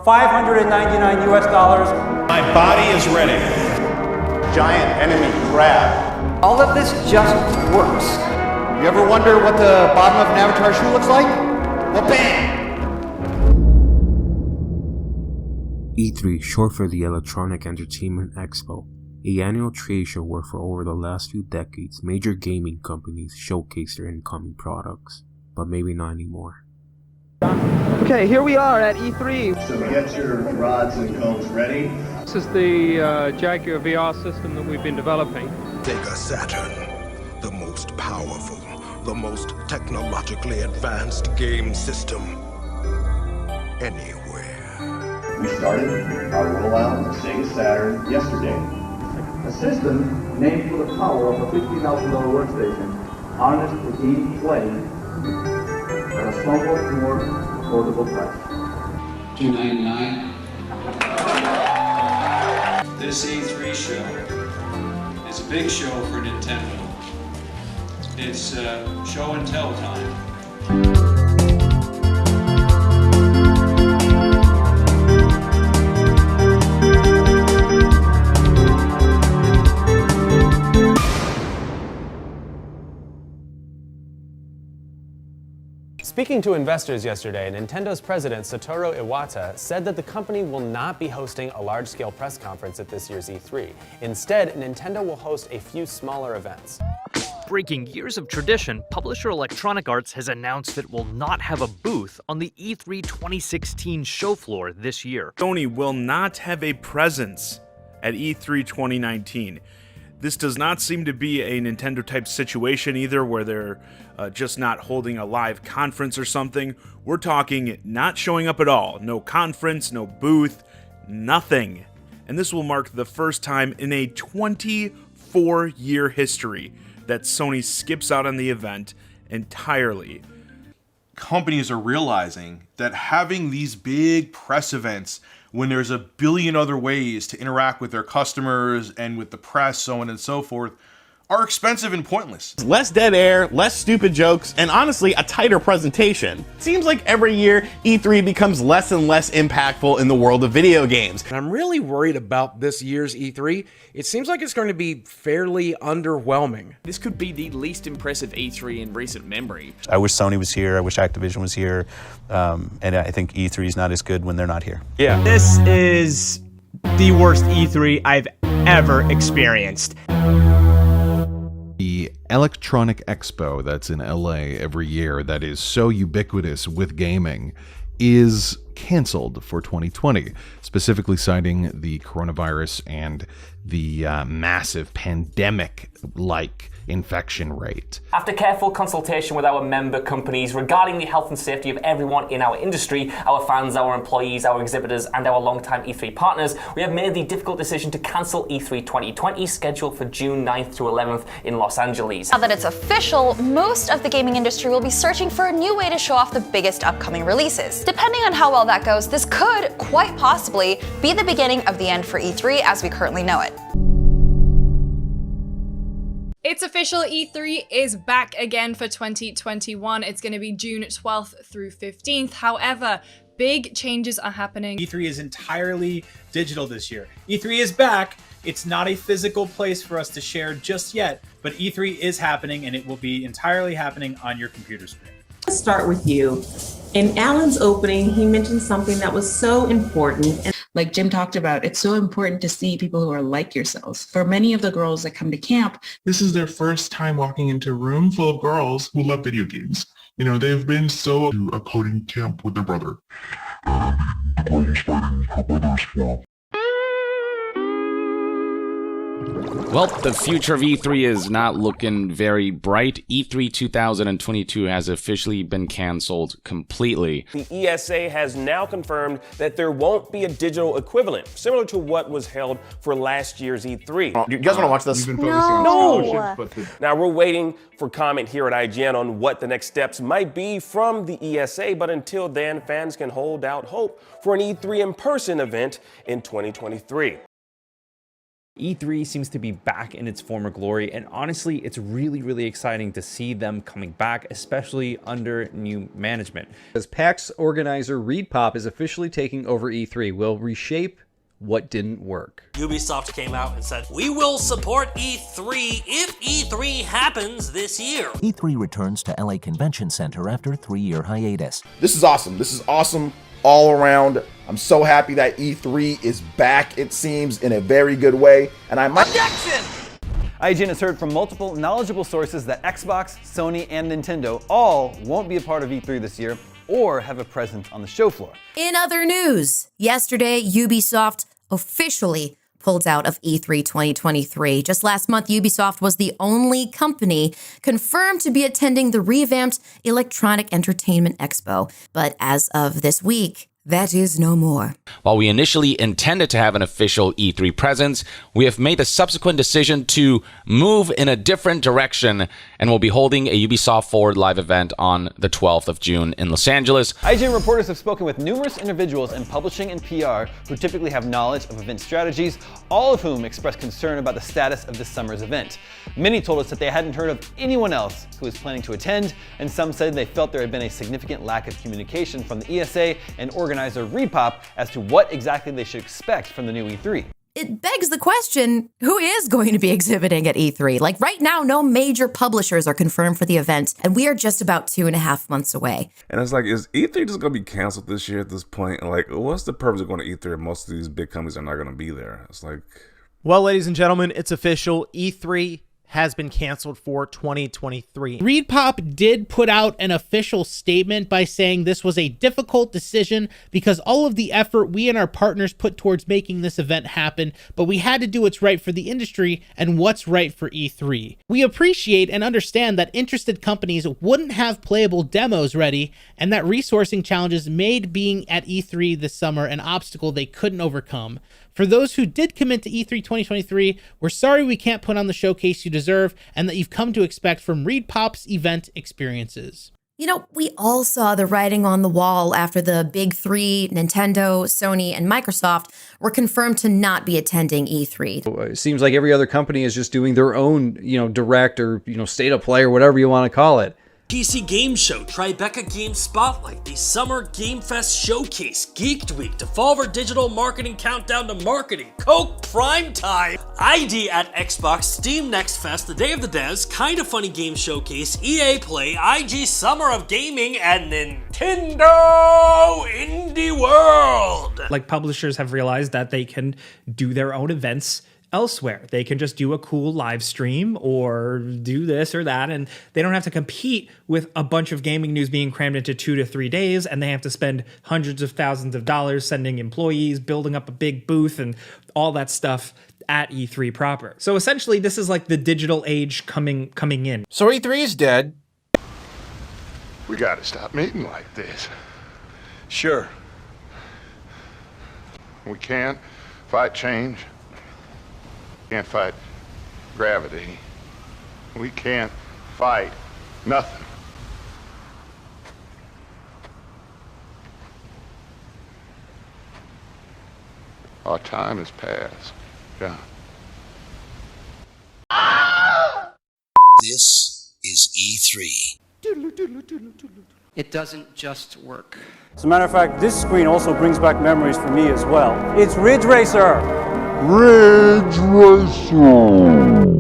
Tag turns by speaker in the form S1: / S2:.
S1: $599 US.
S2: My body is ready.
S3: Giant enemy crab.
S4: All of this just works.
S3: You ever wonder what the bottom of an Avatar shoe looks like? Well, bam!
S5: E3, short for the Electronic Entertainment Expo, an annual trade show where for over the last few decades, major gaming companies showcase their incoming products, but maybe not anymore.
S4: Okay, here we are at E3.
S6: So get your rods and cones ready.
S7: This is the Jaguar VR system that we've been developing.
S8: Sega Saturn, the most powerful, the most technologically advanced game system anywhere.
S6: We started our rollout of Sega Saturn yesterday.
S9: A system named for the power of a $50,000 workstation, harnessed to game play at a somewhat more affordable price.
S10: $299. This E3 show is a big show for Nintendo. It's show and tell time.
S11: Speaking to investors yesterday, Nintendo's president Satoru Iwata said that the company will not be hosting a large-scale press conference at this year's E3. Instead, Nintendo will host a few smaller events.
S12: Breaking years of tradition, publisher Electronic Arts has announced that it will not have a booth on the E3 2016 show floor this year.
S2: Sony will not have a presence at E3 2019. This does not seem to be a Nintendo-type situation either, where they're just not holding a live conference or something. We're talking not showing up at all. No conference, no booth, nothing. And this will mark the first time in a 24-year history that Sony skips out on the event entirely.
S13: Companies are realizing that having these big press events when there's a billion other ways to interact with their customers and with the press, so on and so forth, are expensive and pointless.
S14: Less dead air, less stupid jokes, and honestly, a tighter presentation. Seems like every year, E3 becomes less and less impactful in the world of video games.
S15: And I'm really worried about this year's E3. It seems like it's going to be fairly underwhelming.
S16: This could be the least impressive E3 in recent memory.
S17: I wish Sony was here, I wish Activision was here, and I think E3 is not as good when they're not here.
S18: Yeah. This is the worst E3 I've ever experienced.
S19: The Electronic Expo that's in LA every year that is so ubiquitous with gaming is canceled for 2020, specifically citing the coronavirus and the massive pandemic-like infection rate.
S20: After careful consultation with our member companies regarding the health and safety of everyone in our industry, our fans, our employees, our exhibitors, and our longtime E3 partners, we have made the difficult decision to cancel E3 2020, scheduled for June 9th through 11th in Los Angeles.
S8: Now that it's official, most of the gaming industry will be searching for a new way to show off the biggest upcoming releases. Depending on how well that goes, this could, quite possibly, be the beginning of the end for E3 as we currently know it.
S2: It's official, E3 is back again for 2021. It's going to be June 12th through 15th. However, big changes are happening.
S12: E3 is entirely digital this year. E3 is back. It's not a physical place for us to share just yet, but E3 is happening, and it will be entirely happening on your computer screen.
S7: Let's start with you. In Alan's opening, he mentioned something that was so important. And
S10: like Jim talked about, it's so important to see people who are like yourselves. For many of the girls that come to camp,
S9: this is their first time walking into a room full of girls who love video games. You know, they've been so to a coding camp with their brother.
S1: Well, the future of E3 is not looking very bright. E3 2022 has officially been canceled completely.
S19: The ESA has now confirmed that there won't be a digital equivalent, similar to what was held for last year's E3.
S3: Oh, you guys want to watch this?
S19: No! Now, we're waiting for comment here at IGN on what the next steps might be from the ESA, but until then, fans can hold out hope for an E3 in-person event in 2023.
S21: E3 seems to be back in its former glory, and honestly, it's really, really exciting to see them coming back, especially under new management.
S22: As PAX organizer ReedPop is officially taking over E3, will reshape what didn't work.
S23: Ubisoft came out and said, "We will support E3 if E3 happens this year."
S24: E3 returns to LA Convention Center after a 3-year hiatus.
S25: This is awesome. This is awesome all around. I'm so happy that E3 is back, it seems, in a very good way. And I might...
S26: Objection! IGN has heard from multiple knowledgeable sources that Xbox, Sony, and Nintendo all won't be a part of E3 this year or have a presence on the show floor.
S27: In other news, yesterday, Ubisoft officially pulled out of E3 2023. Just last month, Ubisoft was the only company confirmed to be attending the revamped Electronic Entertainment Expo. But as of this week, that is no more.
S1: While we initially intended to have an official E3 presence, we have made the subsequent decision to move in a different direction and will be holding a Ubisoft Forward live event on the 12th of June in Los Angeles.
S26: IGN reporters have spoken with numerous individuals in publishing and PR who typically have knowledge of event strategies, all of whom expressed concern about the status of this summer's event. Many told us that they hadn't heard of anyone else who was planning to attend, and some said they felt there had been a significant lack of communication from the ESA and organizer ReedPop as to what exactly they should expect from the new E3.
S27: It begs the question, who is going to be exhibiting at E3? Like right now, no major publishers are confirmed for the event, and we are just about 2.5 months away.
S28: And it's like, is E3 just going to be canceled this year at this point? Like, what's the purpose of going to E3 if most of these big companies are not going to be there? It's like...
S29: Well, ladies and gentlemen, it's official. E3 has been canceled for 2023. ReedPop did put out an official statement by saying this was a difficult decision because all of the effort we and our partners put towards making this event happen, but we had to do what's right for the industry and what's right for E3. We appreciate and understand that interested companies wouldn't have playable demos ready and that resourcing challenges made being at E3 this summer an obstacle they couldn't overcome. For those who did commit to E3 2023, we're sorry we can't put on the showcase you deserve and that you've come to expect from ReedPop's event experiences.
S27: You know, we all saw the writing on the wall after the big three, Nintendo, Sony, and Microsoft, were confirmed to not be attending E3.
S22: It seems like every other company is just doing their own, direct or, state of play or whatever you want to call it.
S23: PC Game Show, Tribeca Game Spotlight, the Summer Game Fest Showcase, Geeked Week, Devolver Digital Marketing Countdown to Marketing, Coke Prime Time, ID at Xbox, Steam Next Fest, The Day of the Devs, Kinda Funny Game Showcase, EA Play, IG Summer of Gaming, and Nintendo Indie World.
S30: Like, publishers have realized that they can do their own events elsewhere. They can just do a cool live stream or do this or that, and they don't have to compete with a bunch of gaming news being crammed into 2 to 3 days, and they have to spend hundreds of thousands of dollars sending employees, building up a big booth, and all that stuff at E3 proper. So essentially, this is like the digital age coming in.
S31: So E3 is dead.
S32: We gotta stop meeting like this.
S31: Sure.
S32: We can't fight change. Can't fight gravity. We can't fight nothing. Our time has passed, John.
S33: This is E3.
S4: It doesn't just work.
S34: As a matter of fact, this screen also brings back memories for me as well. It's Ridge Racer!
S33: Ridge Racer!